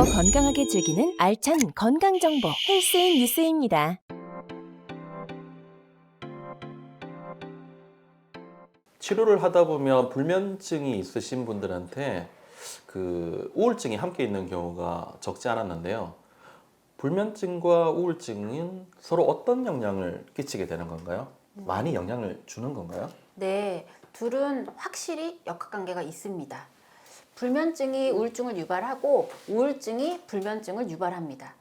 더 건강하게 즐기는 알찬 건강정보 헬스인 뉴스입니다. 치료를 하다 보면 불면증이 있으신 분들한테 그 우울증이 함께 있는 경우가 적지 않았는데요. 불면증과 우울증은 서로 어떤 영향을 끼치게 되는 건가요? 많이 영향을 주는 건가요? 네, 둘은 확실히 역학관계가 있습니다. 불면증이 우울증을 유발하고 우울증이 불면증을 유발합니다.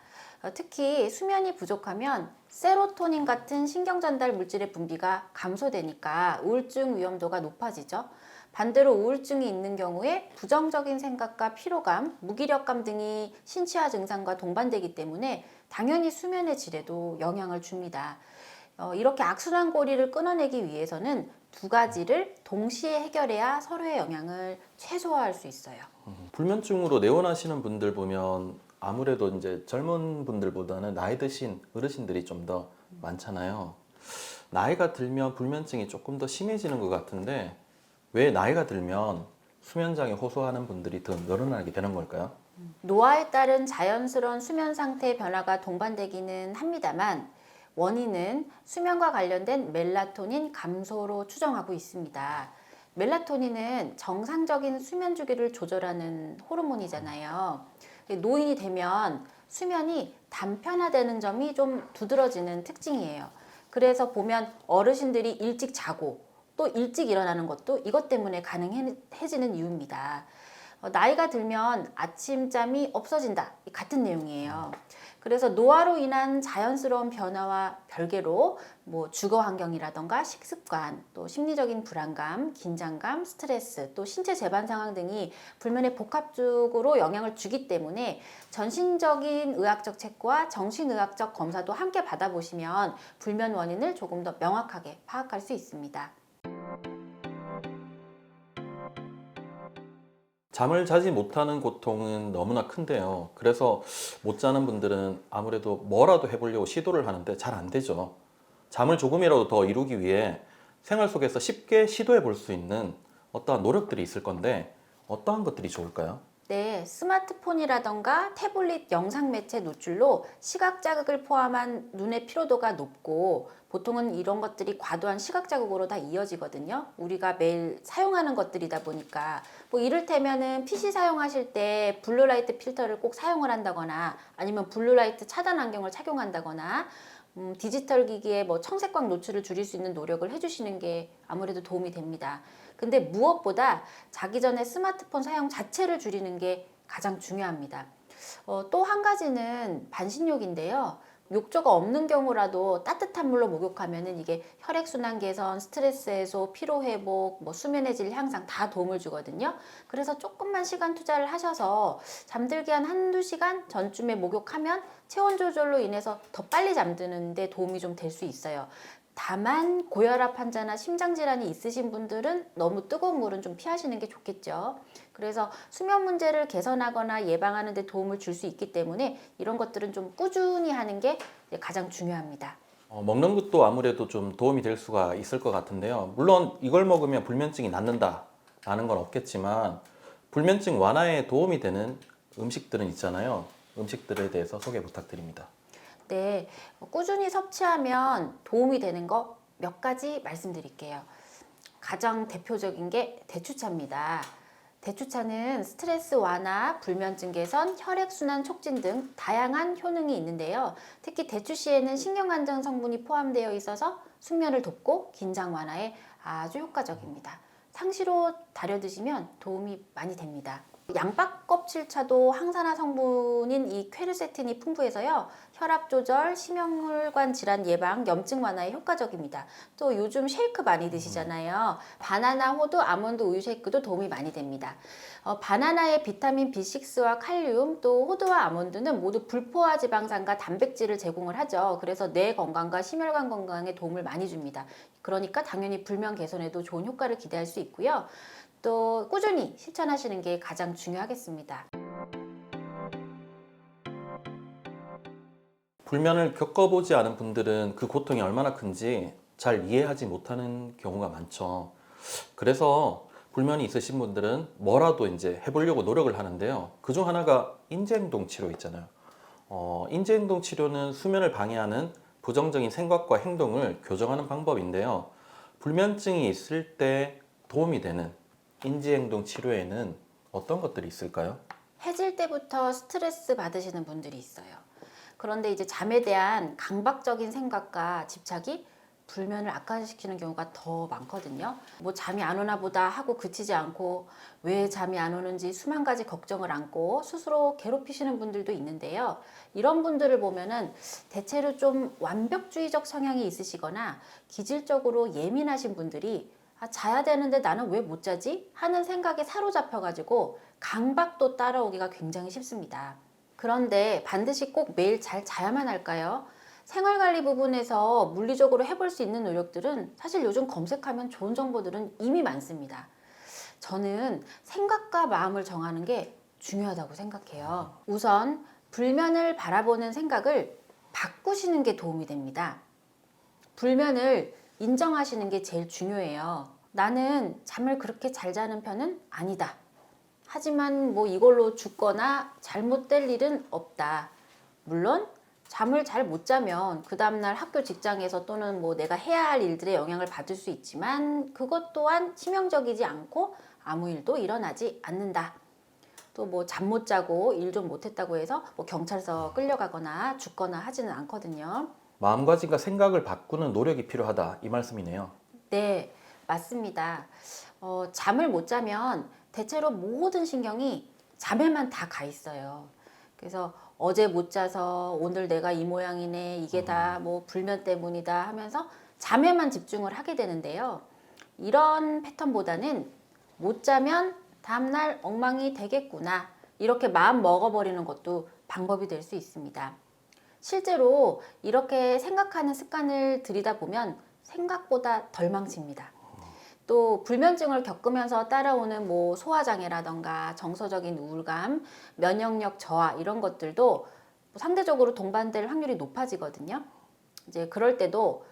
특히 수면이 부족하면 세로토닌 같은 신경전달 물질의 분비가 감소되니까 우울증 위험도가 높아지죠. 반대로 우울증이 있는 경우에 부정적인 생각과 피로감, 무기력감 등이 신체화 증상과 동반되기 때문에 당연히 수면의 질에도 영향을 줍니다. 이렇게 악순환고리를 끊어내기 위해서는 두 가지를 동시에 해결해야 서로의 영향을 최소화할 수 있어요. 불면증으로 내원하시는 분들 보면 아무래도 이제 젊은 분들보다는 나이 드신 어르신들이 좀 더 많잖아요. 나이가 들면 불면증이 조금 더 심해지는 것 같은데 왜 나이가 들면 수면장애 호소하는 분들이 더 늘어나게 되는 걸까요? 노화에 따른 자연스러운 수면 상태의 변화가 동반되기는 합니다만 원인은 수면과 관련된 멜라토닌 감소로 추정하고 있습니다. 멜라토닌은 정상적인 수면 주기를 조절하는 호르몬이잖아요. 노인이 되면 수면이 단편화되는 점이 좀 두드러지는 특징이에요. 그래서 보면 어르신들이 일찍 자고 또 일찍 일어나는 것도 이것 때문에 가능해지는 이유입니다. 나이가 들면 아침잠이 없어진다. 같은 내용이에요. 그래서 노화로 인한 자연스러운 변화와 별개로 주거 환경이라던가 식습관, 또 심리적인 불안감, 긴장감, 스트레스, 또 신체 재반 상황 등이 불면에 복합적으로 영향을 주기 때문에 전신적인 의학적 체크와 정신의학적 검사도 함께 받아보시면 불면 원인을 조금 더 명확하게 파악할 수 있습니다. 잠을 자지 못하는 고통은 너무나 큰데요. 그래서 못 자는 분들은 아무래도 뭐라도 해보려고 시도를 하는데 잘 안 되죠. 잠을 조금이라도 더 이루기 위해 생활 속에서 쉽게 시도해 볼 수 있는 어떠한 노력들이 있을 건데 어떠한 것들이 좋을까요? 네, 스마트폰이라던가 태블릿 영상 매체 노출로 시각 자극을 포함한 눈의 피로도가 높고 보통은 이런 것들이 과도한 시각 자극으로 다 이어지거든요. 우리가 매일 사용하는 것들이다 보니까 이를테면은 PC 사용하실 때 블루라이트 필터를 꼭 사용을 한다거나 아니면 블루라이트 차단 안경을 착용한다거나 디지털 기기의 청색광 노출을 줄일 수 있는 노력을 해주시는 게 아무래도 도움이 됩니다. 근데 무엇보다 자기 전에 스마트폰 사용 자체를 줄이는 게 가장 중요합니다. 또 한 가지는 반신욕인데요. 욕조가 없는 경우라도 따뜻한 물로 목욕하면은 이게 혈액순환 개선, 스트레스 해소, 피로 회복, 수면의 질 향상 다 도움을 주거든요. 그래서 조금만 시간 투자를 하셔서 잠들기 한 한두 시간 전쯤에 목욕하면 체온 조절로 인해서 더 빨리 잠드는데 도움이 좀 될 수 있어요. 다만 고혈압 환자나 심장질환이 있으신 분들은 너무 뜨거운 물은 좀 피하시는 게 좋겠죠. 그래서 수면 문제를 개선하거나 예방하는 데 도움을 줄 수 있기 때문에 이런 것들은 좀 꾸준히 하는 게 가장 중요합니다. 먹는 것도 아무래도 좀 도움이 될 수가 있을 것 같은데요. 물론 이걸 먹으면 불면증이 낫는다라는 건 없겠지만 불면증 완화에 도움이 되는 음식들은 있잖아요. 음식들에 대해서 소개 부탁드립니다. 네, 꾸준히 섭취하면 도움이 되는 거 몇 가지 말씀드릴게요. 가장 대표적인 게 대추차입니다. 대추차는 스트레스 완화, 불면증 개선, 혈액순환 촉진 등 다양한 효능이 있는데요. 특히 대추씨에는 신경안정 성분이 포함되어 있어서 숙면을 돕고 긴장 완화에 아주 효과적입니다. 상시로 달여 드시면 도움이 많이 됩니다. 양파 껍질차도 항산화 성분인 이 퀘르세틴이 풍부해서요. 혈압 조절, 심혈관 질환 예방, 염증 완화에 효과적입니다. 또 요즘 쉐이크 많이 드시잖아요. 바나나, 호두, 아몬드 우유 쉐이크도 도움이 많이 됩니다. 바나나의 비타민 B6와 칼륨, 또 호두와 아몬드는 모두 불포화 지방산과 단백질을 제공을 하죠. 그래서 뇌 건강과 심혈관 건강에 도움을 많이 줍니다. 그러니까 당연히 불면 개선에도 좋은 효과를 기대할 수 있고요. 또 꾸준히 실천하시는 게 가장 중요하겠습니다. 불면을 겪어보지 않은 분들은 그 고통이 얼마나 큰지 잘 이해하지 못하는 경우가 많죠. 그래서 불면이 있으신 분들은 뭐라도 이제 해보려고 노력을 하는데요. 그중 하나가 인지행동 치료 있잖아요. 인지행동 치료는 수면을 방해하는 부정적인 생각과 행동을 교정하는 방법인데요. 불면증이 있을 때 도움이 되는 인지행동 치료에는 어떤 것들이 있을까요? 해질 때부터 스트레스 받으시는 분들이 있어요. 그런데 이제 잠에 대한 강박적인 생각과 집착이 불면을 악화시키는 경우가 더 많거든요. 뭐 잠이 안 오나 보다 하고 그치지 않고 왜 잠이 안 오는지 수만 가지 걱정을 안고 스스로 괴롭히시는 분들도 있는데요. 이런 분들을 보면은 대체로 좀 완벽주의적 성향이 있으시거나 기질적으로 예민하신 분들이 자야 되는데 나는 왜 못 자지? 하는 생각에 사로잡혀가지고 강박도 따라오기가 굉장히 쉽습니다. 그런데 반드시 꼭 매일 잘 자야만 할까요? 생활관리 부분에서 물리적으로 해볼 수 있는 노력들은 사실 요즘 검색하면 좋은 정보들은 이미 많습니다. 저는 생각과 마음을 정하는 게 중요하다고 생각해요. 우선 불면을 바라보는 생각을 바꾸시는 게 도움이 됩니다. 불면을 인정하시는 게 제일 중요해요. 나는 잠을 그렇게 잘 자는 편은 아니다. 하지만 뭐 이걸로 죽거나 잘못될 일은 없다. 물론 잠을 잘 못 자면 그 다음날 학교 직장에서 또는 뭐 내가 해야 할 일들에 영향을 받을 수 있지만 그것 또한 치명적이지 않고 아무 일도 일어나지 않는다. 또 뭐 잠 못 자고 일 좀 못했다고 해서 뭐 경찰서 끌려가거나 죽거나 하지는 않거든요. 마음가짐과 생각을 바꾸는 노력이 필요하다 이 말씀이네요. 네, 맞습니다. 잠을 못 자면 대체로 모든 신경이 잠에만 다 가 있어요. 그래서 어제 못 자서 오늘 내가 이 모양이네, 이게 다 뭐 불면 때문이다 하면서 잠에만 집중을 하게 되는데요. 이런 패턴보다는 못 자면 다음날 엉망이 되겠구나. 이렇게 마음 먹어버리는 것도 방법이 될 수 있습니다. 실제로 이렇게 생각하는 습관을 들이다 보면 생각보다 덜 망칩니다. 또 불면증을 겪으면서 따라오는 뭐 소화장애라던가 정서적인 우울감, 면역력 저하 이런 것들도 상대적으로 동반될 확률이 높아지거든요. 이제 그럴 때도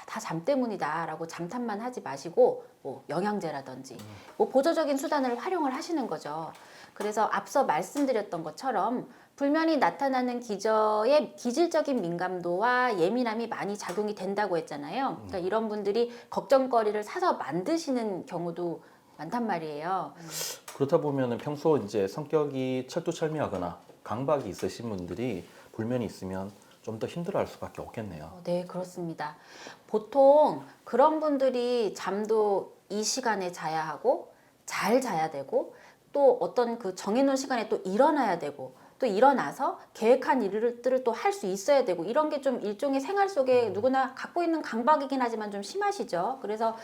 다 잠 때문이다 라고 잠탄만 하지 마시고 뭐 영양제라든지 뭐 보조적인 수단을 활용을 하시는 거죠. 그래서 앞서 말씀드렸던 것처럼 불면이 나타나는 기저에 기질적인 민감도와 예민함이 많이 작용이 된다고 했잖아요. 그러니까 이런 분들이 걱정거리를 사서 만드시는 경우도 많단 말이에요. 그렇다 보면은 평소 이제 성격이 철두철미하거나 강박이 있으신 분들이 불면이 있으면 좀 더 힘들어할 수밖에 없겠네요. 네, 그렇습니다. 보통 그런 분들이 잠도 이 시간에 자야 하고 잘 자야 되고 또 어떤 그 정해놓은 시간에 또 일어나야 되고 또 일어나서 계획한 일들을 또 할 수 있어야 되고 이런 게 좀 일종의 생활 속에 누구나 갖고 있는 강박이긴 하지만 좀 심하시죠. 그래서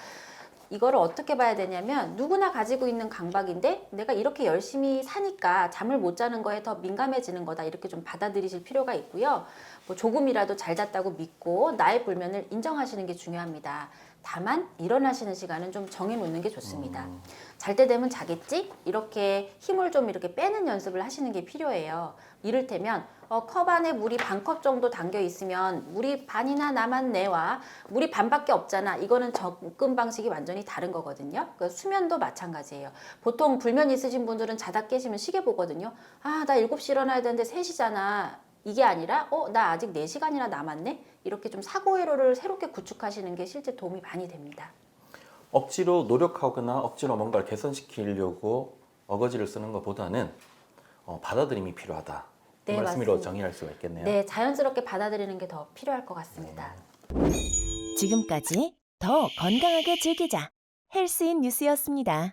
이거를 어떻게 봐야 되냐면 누구나 가지고 있는 강박인데 내가 이렇게 열심히 사니까 잠을 못 자는 거에 더 민감해지는 거다 이렇게 좀 받아들이실 필요가 있고요. 뭐 조금이라도 잘 잤다고 믿고 나의 불면을 인정하시는 게 중요합니다. 다만 일어나시는 시간은 좀 정해놓는 게 좋습니다. 잘 때 되면 자겠지? 이렇게 힘을 좀 이렇게 빼는 연습을 하시는 게 필요해요. 이를테면 컵 안에 물이 반 컵 정도 담겨 있으면 물이 반이나 남았네와 물이 반밖에 없잖아. 이거는 접근 방식이 완전히 다른 거거든요. 그 수면도 마찬가지예요. 보통 불면 있으신 분들은 자다 깨시면 시계 보거든요. 나 7시 일어나야 되는데 3시잖아. 이게 아니라 나 아직 4시간이나 남았네? 이렇게 좀 사고회로를 새롭게 구축하시는 게 실제 도움이 많이 됩니다. 억지로 노력하거나 억지로 뭔가를 개선시키려고 어거지를 쓰는 것보다는 받아들임이 필요하다. 이 네, 말씀으로 맞습니다. 정의할 수가 있겠네요. 네, 자연스럽게 받아들이는 게 더 필요할 것 같습니다. 지금까지 더 건강하게 즐기자 헬스인 뉴스였습니다.